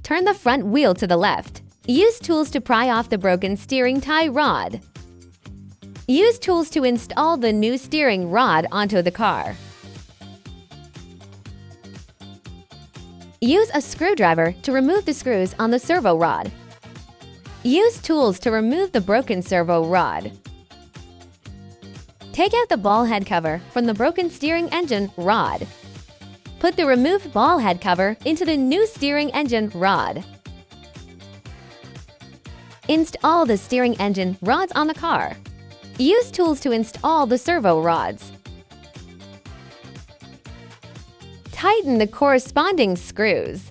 Turn the front wheel to the left. Use tools to pry off the broken steering tie rod. Use tools to install the new steering rod onto the car. Use a screwdriver to remove the screws on the servo rod. Use tools to remove the broken servo rod. Take out the ball head cover from the broken steering engine rod. Put the removed ball head cover into the new steering engine rod. Install the steering engine rods on the car. Use tools to install the servo rods. Tighten the corresponding screws.